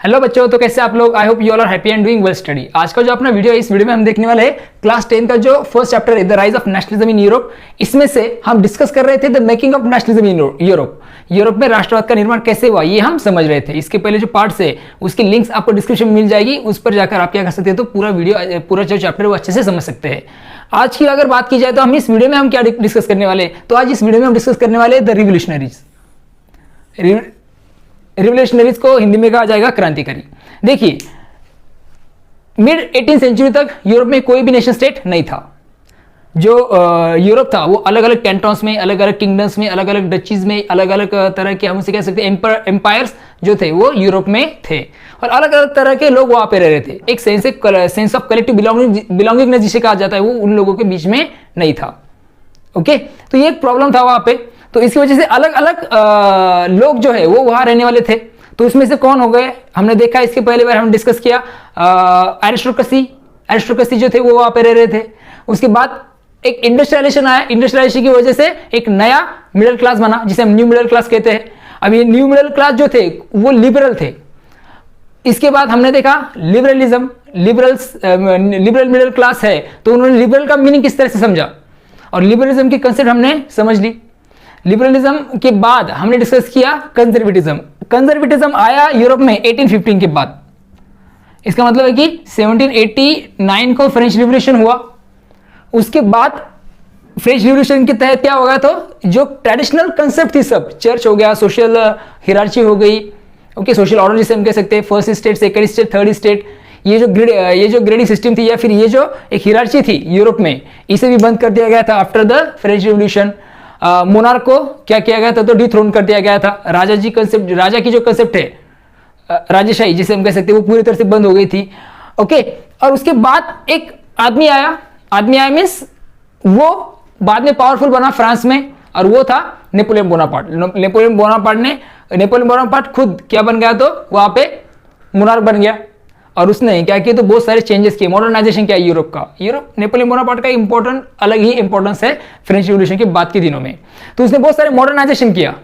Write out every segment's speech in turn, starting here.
Hello बच्चों, तो कैसे आप लोग? I hope you all are happy and doing well study. आज का जो अपना वीडियो है, इस वीडियो में हम देखने वाले हैं क्लास 10 का जो फर्स्ट चैप्टर है the rise of nationalism in Europe. इसमें से हम डिस्कस कर रहे थे the making of nationalism in Europe. Europe में राष्ट्रवाद का निर्माण कैसे हुआ, ये हम समझ रहे थे। इसके पहले जो पार्ट्स है उसकी लिंक्स आपको डिस्क्रिप्शन में मिल जाएगी, उस पर जाकर आप क्या कर सकते हैं, तो पूरा वीडियो, पूरा जो चैप्टर है वो अच्छे से समझ सकते हैं। आज की अगर बात की जाए तो हम इस वीडियो में हम क्या डिस्कस करने वाले हैं, तो आज इस वीडियो में हम डिस्कस करने वाले द रिवोल्यूशनरीज। रिवोल्यूशनरीज को हिंदी में कहा जाएगा क्रांतिकारी। देखिए, मिड 18th सेंचुरी तक यूरोप में कोई भी नेशन स्टेट नहीं था। जो यूरोप था वो अलग अलग कैंटन्स में, अलग अलग किंगडम्स में, अलग अलग डचीज में, अलग अलग तरह के, हम उसे कह सकते हैं एम्पायर्स जो थे वो यूरोप में थे, और अलग अलग तरह के लोग वहां पे रह रहे थे। एक सेंस ऑफ कलेक्टिव बिलोंगिंगनेस जिसे कहा जाता है, वो उन लोगों के बीच में नहीं था। ओके, तो ये एक प्रॉब्लम था वहां पे। तो इसकी वजह से अलग अलग लोग जो है वो वहां रहने वाले थे। तो उसमें से कौन हो गए, हमने देखा, इसके पहले बार हम डिस्कस किया एरिस्टोक्रेसी जो थे वो वहां पे रह रहे थे। उसके बाद एक इंडस्ट्रियलाइजेशन आया। इंडस्ट्रियलाइजेशन की वजह से एक नया मिडिल क्लास बना, जिसे हम न्यू मिडिल क्लास कहते हैं। अब ये न्यू मिडिल क्लास जो थे वो लिबरल थे। इसके बाद हमने देखा लिबरलिज्म, लिबरल मिडिल क्लास है, तो उन्होंने लिबरल का मीनिंग किस तरह से समझा, और लिबरलिज्म की कंसेप्ट हमने समझ ली। लिबरलिज्म के बाद हमने डिस्कस किया कंजर्वेटिज्म। कंजर्वेटिज्म आया यूरोप में 1815 के बाद। इसका मतलब है कि 1789 को फ्रेंच रिवॉल्यूशन हुआ। उसके बाद फ्रेंच रिवॉल्यूशन के तहत क्या होगा, तो जो ट्रेडिशनल कंसेप्ट थी सब, चर्च हो गया, सोशल हियरार्ची हो गई, ओके, सोशल ऑर्डर जिसे हम कह सकते हैं, first state, second state, third state, ये जो ग्रेडिंग सिस्टम थी, या फिर ये जो एक हियरार्ची थी यूरोप में, इसे भी बंद कर दिया गया था after the French revolution. Monarch को क्या किया गया था, तो डिथ्रोन कर दिया गया था। राजा की जो कंसेप्ट है, राजशाही जिसे हम कह सकते हैं, वो पूरी तरह से बंद हो गई थी। ओके, और उसके बाद एक आदमी आया मीन्स वो बाद में पावरफुल बना फ्रांस में, और वो था नेपोलियन बोनापार्ट। नेपोलियन बोनापार्ट खुद क्या बन गया, तो वहां पे मोनार्क बन गया, और उसने क्या किया, तो बहुत सारे चेंजेस किए, मॉडर्नाइजेशन किया यूरोप का। नेपोलियन बोनापार्ट का अलग ही इंपॉर्टेंस है फ्रेंच रिवॉल्यूशन के बाद के दिनों में। तो उसने बहुत सारे मॉडर्नाइजेशन किया।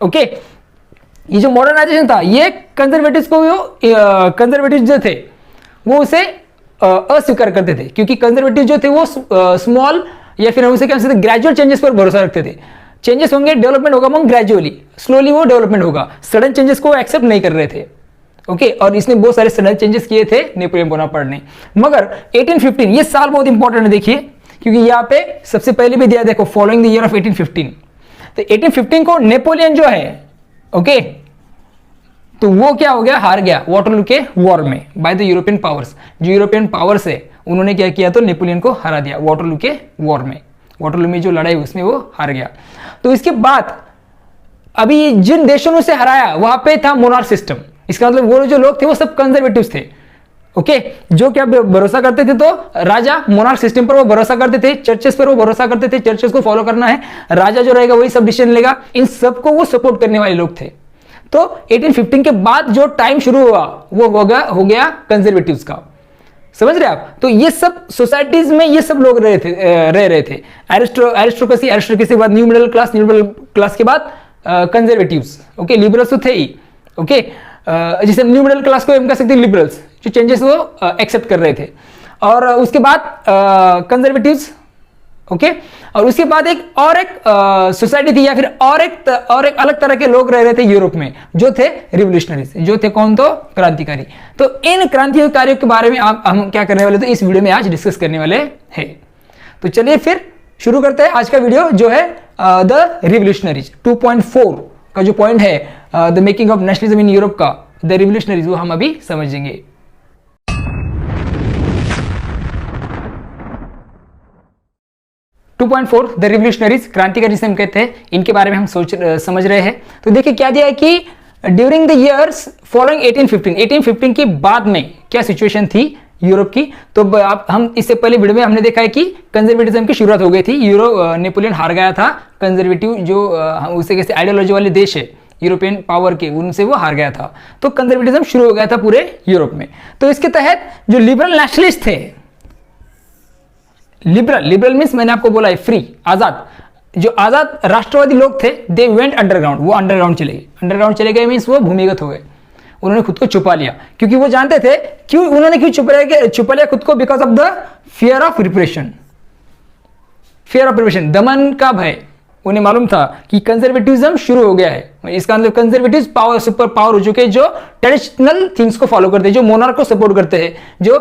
ओके, ये जो मॉडर्नाइजेशन था, ये कंजर्वेटिव जो थे वो उसे अस्वीकार करते थे, क्योंकि कंजर्वेटिव जो थे वो स्मॉल, या फिर हम उसे क्या कहते हैं, ग्रेजुअल चेंजेस पर भरोसा रखते थे। चेंजेस होंगे, डेवलपमेंट होगा मगर ग्रेजुअली, स्लोली वो डेवलपमेंट होगा। सडन चेंजेस को एक्सेप्ट नहीं कर रहे थे। ओके, और इसने बहुत सारे सडन चेंजेस किए थे नेपोलियन बोनापार्ट ने। मगर 1815 ये साल बहुत इंपॉर्टेंट है, देखिए, क्योंकि यहाँ पे सबसे पहले भी दिया, देखो, फॉलोइंग द ईयर ऑफ 1815। तो 1815 को नेपोलियन जो है, ओके, तो वो क्या हो गया, हार गया वाटरलू के वॉर में बाय द यूरोपियन पावर्स। जो यूरोपियन पावर्स है उन्होंने क्या किया, तो नेपोलियन को हरा दिया वाटरलू के वॉर में। वाटरलू में जो लड़ाई उसमें वो हार गया। तो इसके बाद अभी जिन देशों ने उसे हराया वहां पे था मोनार्क सिस्टम। इसका मतलब वो जो लोग थे वो सब कंजर्वेटिव्स थे। ओके, जो क्या भरोसा करते थे, तो राजा मोनार्क सिस्टम पर वो भरोसा करते थे, चर्चेस पर वो भरोसा करते थे, चर्चेस को फॉलो करना है, राजा जो रहेगा वही सब डिसीजन लेगा, इन सबको वो सपोर्ट करने वाले लोग थे। तो 1815 के बाद जो टाइम शुरू हुआ वो हो गया कंजर्वेटिव्स का। समझ रहे आप? तो ये सब सोसाइटीज में ये सब लोग रह रहे थे। एरिस्टोक्रेसी के बाद न्यू मिडिल क्लास के बाद कंजर्वेटिव्स। ओके, लिबरल्स तो थे ही। ओके, जिसे न्यू मिडिल क्लास को हम कह सकते हैं लिबरल्स, जो चेंजेस वो एक्सेप्ट कर रहे थे। और उसके बाद कंजर्वेटिव्स। ओके, और उसके बाद एक सोसाइटी थी, या फिर और एक अलग तरह के लोग रह रहे थे यूरोप में, जो थे रिवोल्यूशनरीज। जो थे कौन, तो क्रांतिकारी। तो इन क्रांतिकारियों के बारे में हम क्या करने वाले, तो इस वीडियो में आज डिस्कस करने वाले हैं। तो चलिए फिर शुरू करते हैं आज का वीडियो, जो है द रिवोल्यूशनरीज 2.4 का जो पॉइंट है, the making of nationalism in Europe का, द रिवोल्यूशनरीज, वो हम अभी समझेंगे। 2.4 द रिवोल्यूशनरीज, क्रांतिकारी जिसे हम कहते हैं, इनके बारे में हम समझ रहे हैं। तो देखिए क्या दिया है कि ड्यूरिंग द इयर्स फॉलोइंग 1815 के बाद में क्या सिचुएशन थी यूरोप की। तो हम इससे पहले वीडियो में हमने देखा है कि कंजर्वेटिज्म की शुरुआत हो गई थी। नेपोलियन हार गया था, कंजर्वेटिव जो उसे कैसे आइडियोलॉजी वाले देश है यूरोपियन पावर के, उनसे वो हार गया था। तो कंजर्वेटिज्म शुरू हो गया था पूरे यूरोप में। तो इसके तहत जो लिबरल नेशनलिस्ट थे, लिबरल मीन्स मैंने आपको बोला है फ्री, आजाद, जो आजाद राष्ट्रवादी लोग थे, दे वेंट अंडरग्राउंड, वो अंडरग्राउंड चले गए। अंडरग्राउंड चले गए मीन्स वो भूमिगत हो गए। उन्होंने खुद को छुपा लिया, क्योंकि वो जानते थे क्यों छुपा लिया खुद को, because of the fear of repression, दमन का भय। उन्हें मालूम था कि कंजर्वेटिज्म शुरू हो गया है, इसका मतलब कंजर्वेटिव पावर, सुपर पावर हो चुके हैं, जो ट्रेडिशनल थिंग्स को फॉलो करते हैं, जो मोनार्क को सपोर्ट करते हैं, जो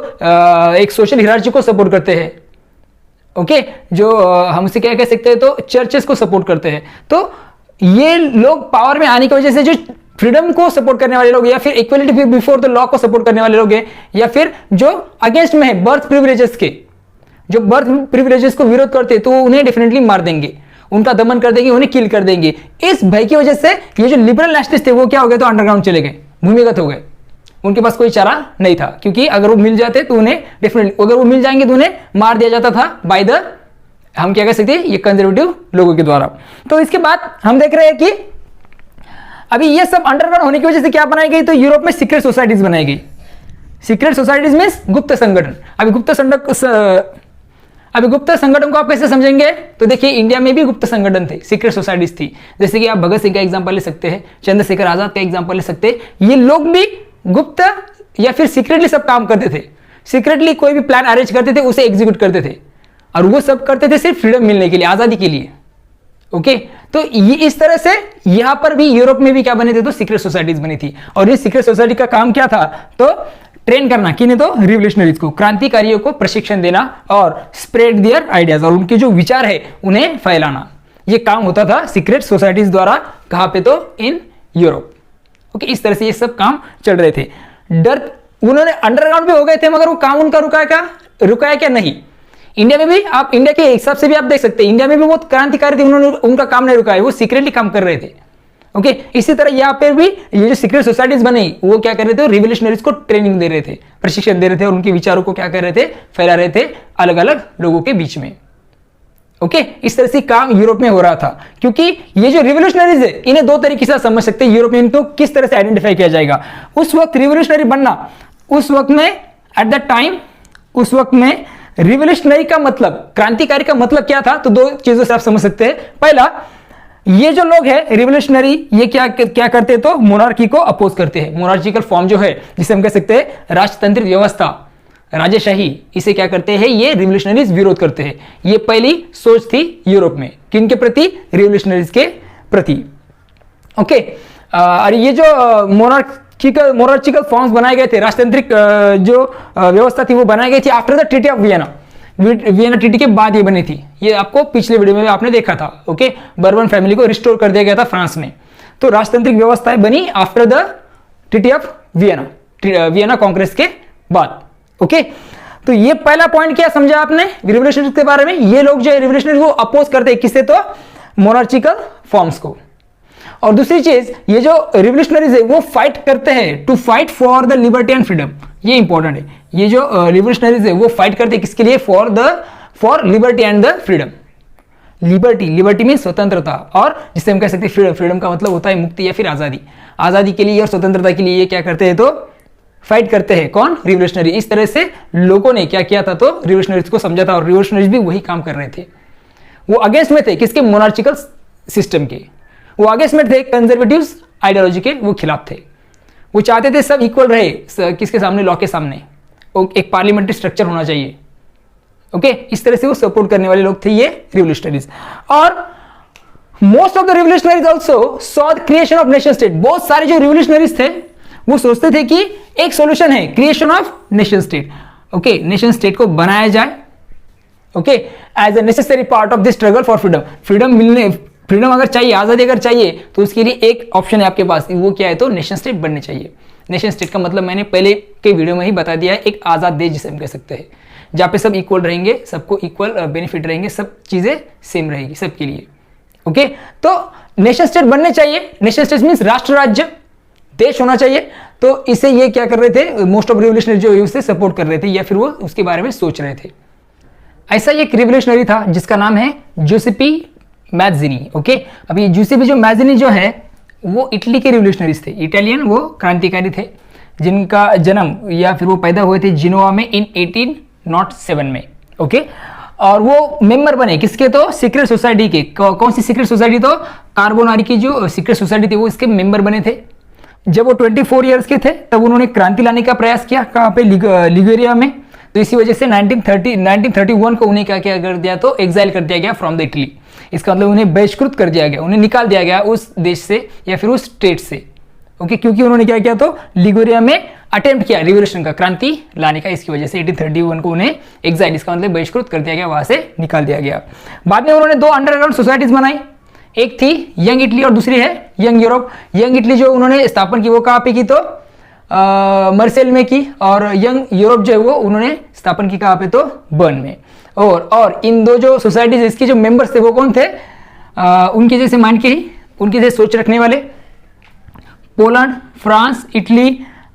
एक सोशल हिरार्ची को सपोर्ट करते हैं, ओके, जो हम इसे क्या कह सकते हैं, तो चर्चेस को सपोर्ट करते हैं। तो ये लोग पावर में आने की वजह से जो फ्रीडम को सपोर्ट करने वाले लोग, या फिर इक्वलिटी बिफोर द लॉ को सपोर्ट करने वाले लोग हैं, या फिर जो अगेंस्ट में है बर्थ प्रिविलेजेस के, जो बर्थ प्रिविलेजेस को विरोध करते हैं, तो उन्हें डेफिनेटली मार देंगे, उनका दमन कर देंगे, उन्हें किल कर देंगे। इस भय की वजह से ये जो लिबरल नेशनलिस्ट थे वो क्या हो गए, तो अंडरग्राउंड चले गए, भूमिगत हो गए। उनके पास कोई चारा नहीं था, क्योंकि अगर वो मिल जाते तो उन्हें डेफिनेटली, अगर वो मिल जाएंगे तो उन्हें मार दिया जाता था बाय द, हम क्या कह सकते हैं, ये कंजर्वेटिव लोगों के द्वारा। तो इसके बाद हम देख रहे हैं कि अभी ये सब अंडरग्राउंड होने की वजह से क्या बनाई गई, तो यूरोप में सीक्रेट सोसाइटीज बनाई गई। सीक्रेट सोसाइटीज मींस गुप्त संगठन। अभी गुप्त संगठन को आप कैसे समझेंगे, तो देखिए इंडिया में भी गुप्त संगठन थे, सीक्रेट सोसाइटीज थी। जैसे कि आप भगत सिंह का एग्जांपल ले सकते हैं, चंद्रशेखर आजाद का एग्जांपल ले सकते हैं। ये लोग भी गुप्त या फिर सीक्रेटली सब काम करते थे, सीक्रेटली कोई भी प्लान अरेंज करते थे, उसे एग्जीक्यूट करते थे, और वो सब करते थे सिर्फ फ्रीडम मिलने के लिए, आजादी के लिए। ओके, तो ये इस तरह से यहां पर भी यूरोप में भी क्या बने थे, तो सीक्रेट सोसाइटीज बनी थी। और ये सीक्रेट सोसाइटी का काम क्या था, तो ट्रेन करना, किन्हें, तो रिवोल्यूशनरीज को, क्रांतिकारियों को प्रशिक्षण देना और स्प्रेड देयर आइडियाज, और उनके जो विचार है उन्हें फैलाना। ये काम होता था सीक्रेट सोसाइटीज द्वारा, कहां पे, तो इन यूरोप। ओके, इस तरह से ये सब काम चल रहे थे। डर, उन्होंने अंडरग्राउंड भी हो गए थे, मगर वो काम उनका रुकाया क्या नहीं। इंडिया में भी आप, इंडिया के हिसाब से भी आप देख सकते हैं, इंडिया में भी बहुत क्रांतिकारी थे, उन्होंने उनका काम नहीं रुकाया, वो सीक्रेटली काम कर रहे थे। ओके, इसी तरह यहाँ पे भी ये जो सीक्रेट सोसाइटीज बनी, वो क्या कर रहे थे, रिवोल्यूशनरीज को ट्रेनिंग दे रहे थे, प्रशिक्षण दे रहे थे, और उनके विचारों को क्या कर रहे थे, फैला रहे थे अलग अलग लोगों के बीच में। ओके, इस तरह से काम यूरोप में हो रहा था। क्योंकि ये जो रिवोल्यूशनरीज है, इन्हें दो तरीके से समझ सकते हैं, यूरोप में इनको किस तरह से आइडेंटिफाई किया जाएगा। उस वक्त रिवोल्यूशनरी बनना, उस वक्त में एट द टाइम, उस वक्त में रिवोल्यूशनरी का मतलब, क्रांतिकारी का मतलब क्या था, तो दो चीजों से आप समझ सकते हैं। पहला, ये जो लोग हैं रिवोल्यूशनरी, ये क्या करते हैं, तो मोनार्की को अपोज करते हैं। मोनार्चिकल फॉर्म जो है, जिसे हम कह सकते हैं राजतंत्रिक व्यवस्था, राजेशाही, इसे क्या करते हैं, ये रिवोल्यूशनरीज विरोध करते हैं। ये पहली सोच थी यूरोप में, किनके प्रति, रिवोल्यूशनरीज के प्रति। ओके, और ये जो मोनार्चिकल फॉर्म्स बनाए गए थे, राजतंत्रिक जो व्यवस्था थी वो बनाई गई थी after the treaty of Vienna. Vienna treaty के बाद ये बनी थी, ये आपको पिछले वीडियो में आपने देखा था। ओके, बर्बन फैमिली को रिस्टोर कर दिया गया था फ्रांस में। तो राजतांत्रिक व्यवस्थाएं बनी after the treaty of Vienna, Vienna Congress के बाद। ओके, तो ये पहला पॉइंट क्या समझा आपने रिवोल्यूशनरी के बारे में। ये लोग जो है रिवोल्यूशनरी वो अपोज करते हैं, किससे, तो मोनार्चिकल फॉर्म्स को। और दूसरी चीज, ये जो रिवोल्यूशनरीज है वो फाइट करते हैं to fight for the liberty and freedom. ये इंपॉर्टेंट है, ये जो रिवोल्यूशनरीज है वो फाइट करते हैं किसके लिए, for liberty and the freedom. Liberty में स्वतंत्रता, और जिसे हम कह सकते हैं फ्रीडम। फ्रीडम का मतलब होता है मुक्ति या फिर आजादी। आजादी के लिए और स्वतंत्रता के लिए ये क्या करते हैं, तो फाइट करते हैं। कौन, रिवोल्यूशनरी। इस तरह से लोगों ने क्या किया था, तो रिवोल्यूशनरीज को समझा था, और रिवोल्यूशनरीज भी वही काम कर रहे थे। वो अगेंस्ट में थे किसके, मोनार्चिकल सिस्टम के। वो अगेंस्ट में थे कंजर्वेटिव आइडियोलॉजी के, वो खिलाफ थे। वो चाहते थे सब इक्वल रहे, किसके सामने, लॉ के सामने। एक पार्लियामेंट्री स्ट्रक्चर होना चाहिए। ओके, इस तरह से वो सपोर्ट करने वाले लोग थे ये रिवोल्यूशनरीज। और most of the revolutionaries also saw the creation of nation state. बहुत सारे जो रिवोल्यूशनरीज थे वो सोचते थे कि एक सॉल्यूशन है, creation of nation state. Okay, nation state को बनाया जाए, okay, as a necessary part of this struggle for freedom. Freedom अगर चाहिए, आजादी अगर चाहिए, तो उसके लिए एक ऑप्शन है आपके पास, वो क्या है, तो नेशन स्टेट बनने चाहिए। नेशन स्टेट का मतलब मैंने पहले के वीडियो में ही बता दिया है, एक आजाद देश जिसे हम कह सकते हैं, जहां पे सब इक्वल रहेंगे, सबको इक्वल बेनिफिट रहेंगे, सब चीजें सेम रहेगी सबके लिए। ओके, तो नेशन स्टेट बनने चाहिए। नेशन स्टेट मीन्स राष्ट्र राज्य देश होना चाहिए। तो इसे ये क्या कर रहे थे, मोस्ट ऑफ रिवोल्यूशनरी जो है उसे सपोर्ट कर रहे थे, या फिर वो उसके बारे में सोच रहे थे। ऐसा एक रिवोल्यूशनरी था जिसका नाम है जूसेपी मैज़िनी। ओके, अभी जूसेपी जो मैज़िनी जो है वो इटली के रिवोल्यूशनरीज थे, इटालियन वो क्रांतिकारी थे, जिनका जन्म या फिर वो पैदा हुए थे जिनोवा में इन 1807 में। ओके, और वो मेंबर बने किसके, तो सीक्रेट सोसाइटी के। कौन सी सीक्रेट सोसाइटी, तो कार्बोनारी की जो सीक्रेट सोसाइटी थी वो इसके मेंबर बने थे। जब वो 24 ईयर्स के थे तब उन्होंने क्रांति लाने का प्रयास किया, कहाँ पे, लिगुरिया में। तो इसी वजह से 1931 को उन्हें क्या कर दिया, तो एग्जाइल कर दिया गया फ्रॉम द इटली। इसका मतलब उन्हें बहिष्कृत कर दिया गया, उन्हें निकाल दिया गया उस देश से या फिर उस स्टेट से। ओके, क्योंकि उन्होंने क्या किया, तो लिगुरिया में अटेम्प्ट किया रिवोल्यूशन का, क्रांति लाने का। इसकी वजह से 1831 को उन्हें एग्जाइल, इसका मतलब बहिष्कृत कर दिया गया, वहां से निकाल दिया गया। बाद में उन्होंने 2 अंडरग्राउंड सोसाइटीज बनाई, एक थी यंग इटली और दूसरी है यंग यूरोप। यंग इटली जो उन्होंने स्थापन की वो कहाँ पे की, तो मर्सेल में की, और यंग यूरोप जो है वो उन्होंने स्थापन की कहाँ पे, तो बर्न में। और इन 2 जो सोसाइटीज, इसके जो मेंबर्स थे वो कौन थे, उनके जैसे माइंड के ही, उनके जैसे सोच रखने वाले, Poland, France, Italy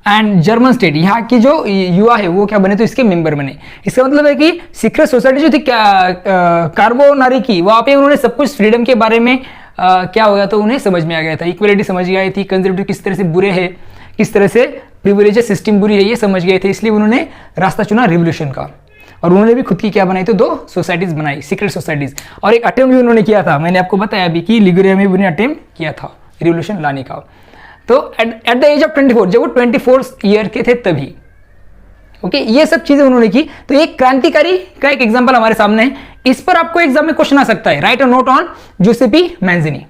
and German state, यहाँ की जो युवा है वो क्या बने, तो इसके मेंबर बने। इसका मतलब है कि सीक्रेट सोसाइटी जो थी कार्बोनारी की, वहाँ पे उन्होंने सब कुछ फ्रीडम के बारे में क्या हो गया, तो उन्हें समझ में आ गया था, इक्वलिटी समझ गई थी, कंजर्वेटिव किस तरह से बुरे हैं, किस तरह से प्रिविलेजेस सिस्टम बुरी है, ये समझ गए थे। इसलिए उन्होंने रास्ता चुना रिवोल्यूशन का, और उन्होंने भी खुद की क्या बनाई, तो 2 सोसाइटीज बनाई, सीक्रेट सोसाइटीज। और एक अटेम्प्ट भी उन्होंने किया था, मैंने आपको बताया अभी कि लिगुरिया में भी उन्होंने अटेम्प्ट किया था रिवोल्यूशन लाने का। तो एट द एज ऑफ 24, जब वो 24 ईयर के थे तभी, ओके, ये सब चीजें उन्होंने की। तो एक क्रांतिकारी का एक एग्जांपल हमारे सामने है, इस पर आपको एग्जाम में क्वेश्चन आ सकता है, write a note on Giuseppe Mazzini.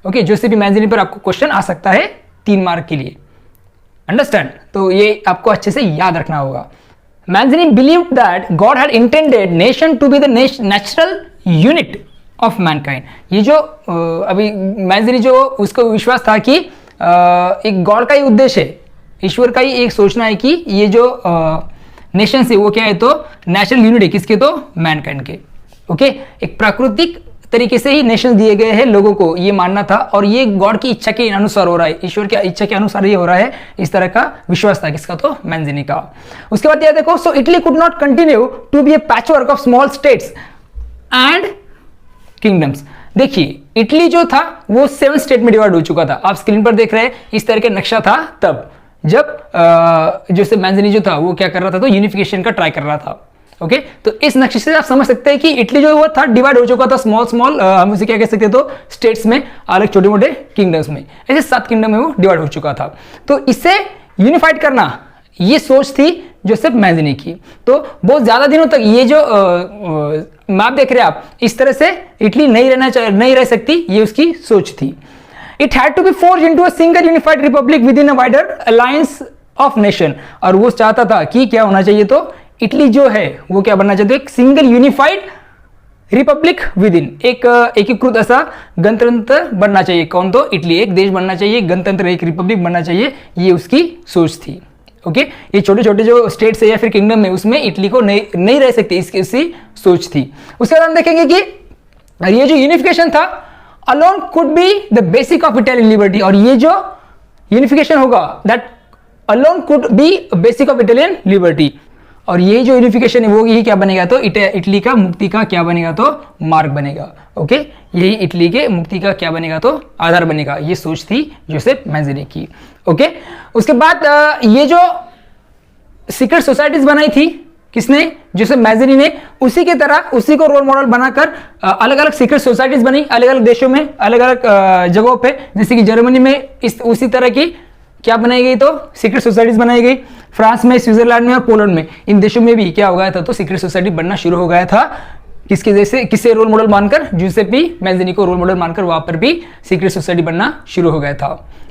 Okay, Giuseppe Mazzini पर आपको क्वेश्चन आ सकता है 3 मार्क के लिए, अंडरस्टैंड। तो ये आपको अच्छे से याद रखना होगा। Mazzini believed that God had intended nation to be the natural unit of mankind. ये जो अभी मैंजिनी जो उसको विश्वास था कि एक गॉड का ही उद्देश्य है, ईश्वर का ही एक सोचना है कि ये जो नेशन है वो क्या है, तो नेचुरल यूनिट है, किसके, तो मैनकाइंड के। ओके, एक प्राकृतिक तरीके से ही नेशन दिए गए हैं लोगों को, ये मानना था, और ये गॉड की इच्छा के अनुसार हो रहा है, ईश्वर की इच्छा के अनुसार ये हो रहा है, इस तरह का विश्वास था किसका, तो मैंजिनी का। उसके बाद यह देखो, so Italy could not continue to be a patchwork of small states and kingdoms. देखिए, इटली जो था वो 7 स्टेट में डिवाइड हो चुका था, आप स्क्रीन पर देख रहे हैं, इस तरह का नक्शा था तब, जब जैसे मैंजिनी जो था वो क्या कर रहा था, तो यूनिफिकेशन का ट्राई कर रहा था। ओके, तो इस नक्शे से आप समझ सकते हैं कि इटली जो वो था डिवाइड हो चुका था स्मॉल हम उसे क्या कह सकते हैं, तो स्टेट्स में, अलग छोटे मोटे किंगडम्स में, ऐसे 7 किंगडम में वो डिवाइड हो चुका था। तो इससे यूनिफाइड करना, ये सोच थी जोसेफ मैंजिनी की। तो बहुत ज्यादा दिनों तक ये जो मैप देख रहे हैं आप, इस तरह से इटली नहीं रह सकती, ये उसकी सोच थी। It had to be forged into a single unified republic within a wider alliance of nation. और वो चाहता था कि क्या होना चाहिए, तो इटली जो है वो क्या बनना चाहिए, तो एक single unified republic with in, एक एकीकृत ऐसा गणतंत्र बनना चाहिए। कौन, तो इटली, एक देश बनना चाहिए, गणतंत्र, एक रिपब्लिक बनना चाहिए, ये उसकी सोच थी। ओके, ये छोटे छोटे जो स्टेट्स है या फिर किंगडम है उसमें इटली को नहीं रह सकती, इसकी सोच थी। उसके बाद हम देखेंगे कि ये जो यूनिफिकेशन था, alone could be the basic of Italian liberty, और ये जो यूनिफिकेशन होगा, that alone could be basic of Italian liberty, और ये जो यूनिफिकेशन है वो यही क्या बनेगा, तो इटली का मुक्ति का क्या बनेगा, तो मार्ग बनेगा। ओके, यही इटली के मुक्ति का क्या बनेगा, तो आधार बनेगा। ये सोच थी जोसेफ मैंजिनी की। ओके, उसके बाद ये जो सीक्रेट सोसाइटीज बनाई थी किसने, जोसेफ मैंजिनी ने, उसी की तरह उसी को रोल मॉडल बनाकर अलग अलग सीक्रेट सोसाइटीज बनी, अलग अलग देशों में, अलग अलग जगहों पे, जैसे कि जर्मनी में उसी तरह की क्या बनाई गई, तो सीक्रेट सोसाइटीज बनाई गई। फ्रांस में, स्विट्जरलैंड में और पोलैंड में, इन देशों में भी क्या हो गया था, तो सीक्रेट सोसाइटी बनना शुरू हो गया था। किसके जैसे, किसे रोल मॉडल मानकर, जोसेपी मैंजिनी को रोल मॉडल मानकर वहां पर भी सीक्रेट सोसाइटी बनना शुरू हो गया था।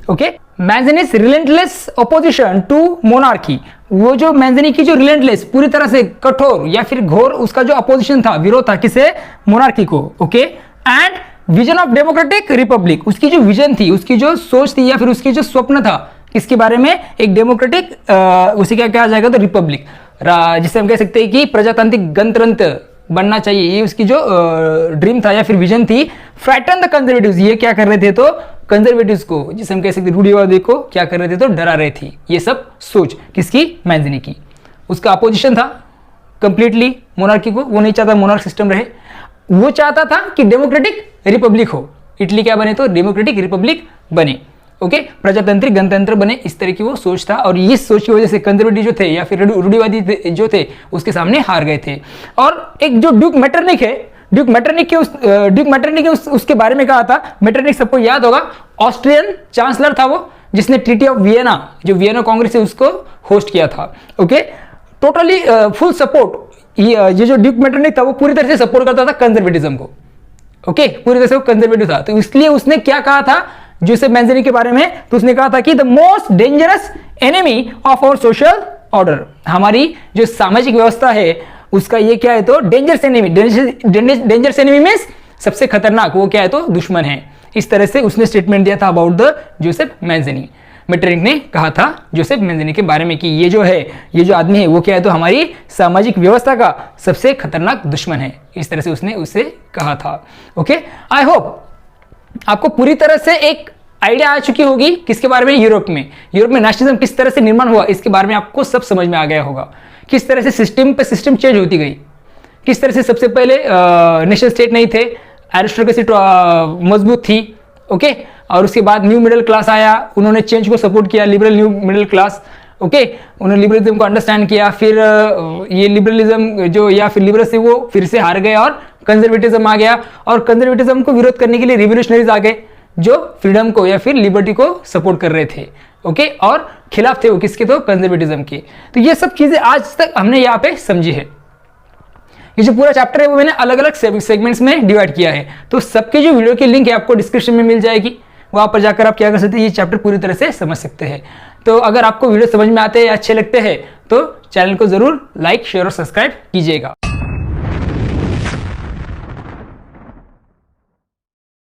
Okay, Mazzini's relentless opposition to monarchy, वो जो मैंजिनी की जो रिलेंटलेस, पूरी तरह से कठोर या फिर घोर उसका जो अपोजिशन था, विरोध था, किसे, मोनार्की को। Okay, and vision of democratic Republic, उसकी जो विजन थी, उसकी जो सोच थी या फिर उसकी जो स्वप्न था, किसके बारे में, एक डेमोक्रेटिक, उसी क्या कहा जाएगा, तो रिपब्लिक, जिसे हम कह सकते हैं कि प्रजातांत्रिक गणतंत्र बनना चाहिए, ये उसकी जो ड्रीम था या फिर विजन थी। फ्राइटन द कंजर्वेटिव्स, ये क्या कर रहे थे, तो कंजर्वेटिव्स को, जिसे हम कह सकते हैं रूढ़िवादी को क्या कर रहे थे, तो डरा रहे थे। ये सब सोच किसकी, मैंजिनी की। उसका अपोजिशन था कंप्लीटली मोनार्की को, वो नहीं चाहता मोनार्क सिस्टम रहे, वो चाहता था कि डेमोक्रेटिक रिपब्लिक हो, इटली क्या बने, तो डेमोक्रेटिक रिपब्लिक बने। ओके, प्रजातांत्रिक गणतंत्र बने, इस तरह की वो सोच था। और इस सोच की वजह से कंजर्वेटिव जो थे या फिर रूढ़िवादी जो थे उसके सामने हार गए थे। और एक जो ड्यूक मेटरनिक है, ड्यूक मेटरनिक के उसके बारे में कहा था। मेटरनिक सबको याद होगा, ऑस्ट्रियन चांसलर था वो, जिसने ट्रीटी ऑफ वियना, जो वियना कांग्रेस है उसको होस्ट किया था। ओके, टोटली फुल सपोर्ट, ये जो ड्यूक मेटरनिक था वो पूरी तरह से सपोर्ट करता था कंजर्वेटिज्म को। ओके, पूरी तरह से वो कंजर्वेटिव था, तो इसलिए उसने क्या कहा था जोसेफ मैंजेनी के बारे में, तो उसने कहा था कि the most dangerous enemy of our social order, हमारी जो सामाजिक व्यवस्था है उसका ये क्या है, तो dangerous enemy, dangerous enemy means सबसे खतरनाक, वो क्या है, तो दुश्मन है। इस तरह से उसने स्टेटमेंट दिया था अबाउट द जोसेफ मैंजेनी। मेटरनिक ने कहा था जोसेफ मैंजेनी के बारे में कि ये जो है, ये जो आदमी है वो क्या है, तो हमारी सामाजिक व्यवस्था का सबसे खतरनाक दुश्मन है। इस तरह से उसने उसे कहा था। ओके, आई होप आपको पूरी तरह से एक आइडिया आ चुकी होगी किसके बारे में, यूरोप में नेशनलिज्म किस तरह से निर्माण हुआ, इसके बारे में आपको सब समझ में आ गया होगा। किस तरह से सिस्टम पे सिस्टम चेंज होती गई, किस तरह से सबसे पहले नेशन स्टेट नहीं थे, एरिस्टोक्रेसी मजबूत थी। ओके, और उसके बाद न्यू मिडिल क्लास आया, उन्होंने चेंज को सपोर्ट किया, liberal new middle class. Okay, उन्होंने लिबरलिज्म को अंडरस्टैंड किया, फिर ये लिबरलिज्म जो या फिर लिबरल से वो फिर से हार गए और कंजर्वेटिज्म आ गया, और कंजर्वेटिज्म को विरोध करने के लिए रिवोल्यूशनरीज आ गए जो फ्रीडम को या फिर लिबर्टी को सपोर्ट कर रहे थे। ओके, और खिलाफ थे वो किसके, तो कंजर्वेटिज्म के। तो ये सब चीजें आज तक हमने यहाँ पे समझी है। ये जो पूरा चैप्टर है वो मैंने अलग अलग सेगमेंट्स में डिवाइड किया है, तो सबके जो वीडियो की लिंक है आपको डिस्क्रिप्शन में मिल जाएगी, वहां पर जाकर आप क्या कर सकते हैं, ये चैप्टर पूरी तरह से समझ सकते हैं। तो अगर आपको वीडियो समझ में आते हैं या अच्छे लगते हैं तो चैनल को जरूर लाइक, शेयर और सब्सक्राइब कीजिएगा।